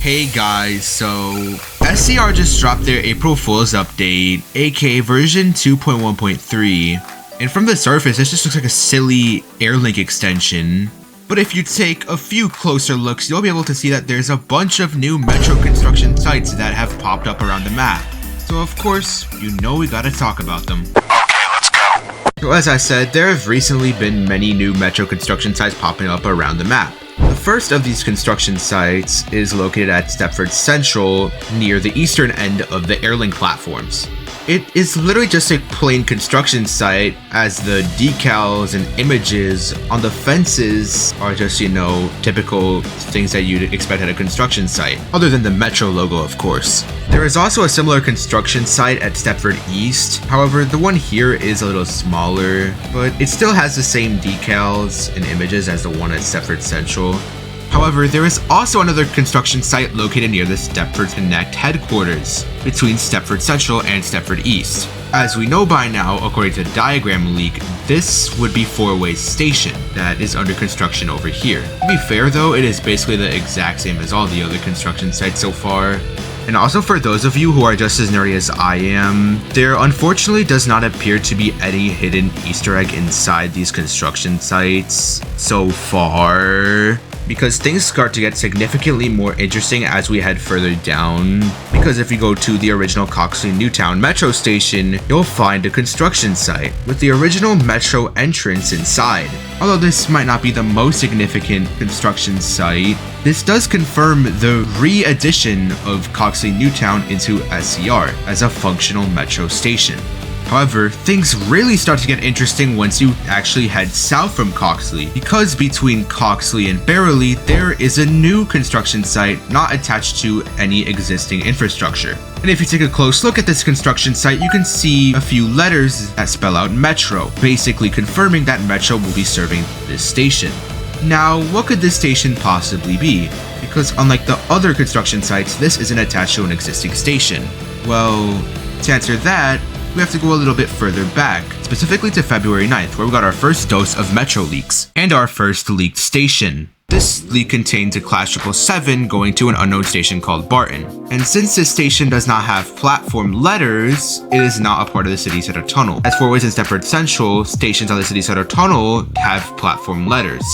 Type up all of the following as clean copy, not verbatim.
Hey guys, so SCR just dropped their April Fool's update, aka version 2.1.3, and from the surface this just looks like a silly airlink extension. But if you take a few closer looks, you'll be able to see that there's a bunch of new metro construction sites that have popped up around the map. So of course, you know we gotta talk about them. Okay, let's go. So as I said, there have recently been many new metro construction sites popping up around the map. The first of these construction sites is located at Stepford Central, near the eastern end of the airlink platforms. It is literally just a plain construction site, as the decals and images on the fences are just, typical things that you'd expect at a construction site, other than the Metro logo, of course. There is also a similar construction site at Stepford East, however the one here is a little smaller, but it still has the same decals and images as the one at Stepford Central. However, there is also another construction site located near the Stepford Connect headquarters, between Stepford Central and Stepford East. As we know by now, according to Diagram Leak, this would be Four-Way Station that is under construction over here. To be fair though, it is basically the exact same as all the other construction sites so far. And also for those of you who are just as nerdy as I am, there unfortunately does not appear to be any hidden Easter egg inside these construction sites so far, because things start to get significantly more interesting as we head further down. Because if you go to the original COXLY NEWTOWN metro station, you'll find a construction site with the original metro entrance inside. Although this might not be the most significant construction site, this does confirm the re-addition of COXLY NEWTOWN into SCR as a functional metro station. However, things really start to get interesting once you actually head south from COXLY, because between COXLY and Barely, there is a new construction site not attached to any existing infrastructure. And if you take a close look at this construction site, you can see a few letters that spell out Metro, basically confirming that Metro will be serving this station. Now, what could this station possibly be? Because unlike the other construction sites, this isn't attached to an existing station. Well, to answer that, we have to go a little bit further back, specifically to February 9th, where we got our first dose of Metro leaks, and our first leaked station. This leak contains a Class 777 going to an unknown station called BARTON. And since this station does not have platform letters, it is not a part of the City Center Tunnel. As Four-Ways in Stepford Central, stations on the City Center Tunnel have platform letters.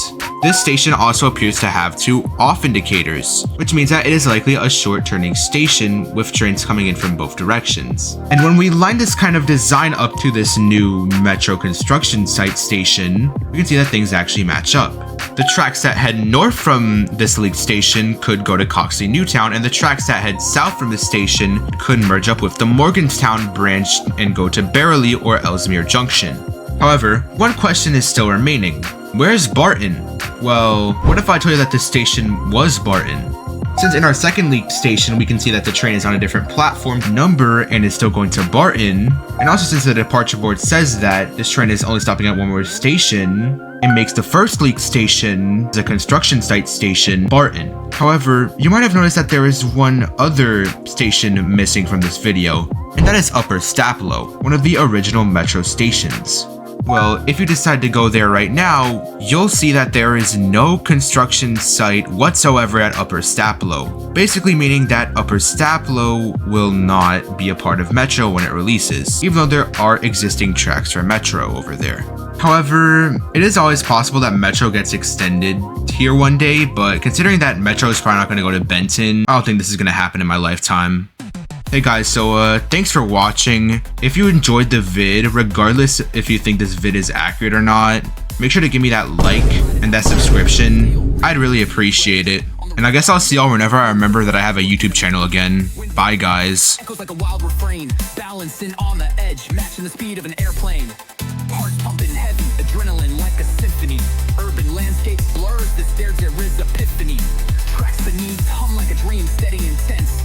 This station also appears to have two off indicators, which means that it is likely a short turning station with trains coming in from both directions. And when we line this kind of design up to this new metro construction site station, we can see that things actually match up. The tracks that head north from this leaked station could go to COXLY NEWTOWN, and the tracks that head south from the station could merge up with the Morgantown branch and go to Barely or Ellesmere Junction. However, one question is still remaining. Where's BARTON? Well, what if I told you that this station was BARTON? Since in our second leaked station, we can see that the train is on a different platform number and is still going to BARTON, and also since the departure board says that this train is only stopping at one more station, it makes the first leaked station, the construction site station, BARTON. However, you might have noticed that there is one other station missing from this video, and that is Upper Staploe, one of the original metro stations. Well, if you decide to go there right now, you'll see that there is no construction site whatsoever at Upper Staploe, basically meaning that Upper Staploe will not be a part of Metro when it releases, even though there are existing tracks for Metro over there. However, it is always possible that Metro gets extended here one day, but considering that Metro is probably not going to go to Benton, I don't think this is going to happen in my lifetime. Hey guys, so thanks for watching. If you enjoyed the vid, regardless if you think this vid is accurate or not, make sure to give me that like and that subscription. I'd really appreciate it. And I guess I'll see y'all whenever I remember that I have a YouTube channel again. Bye guys. Echoes like a wild refrain, balancing on the edge, matching the speed of an airplane. Heart pumping heavy, adrenaline like a symphony. Urban landscape blurs the stairs, there is epiphany. Tracks beneath hum like a dream, steady intense.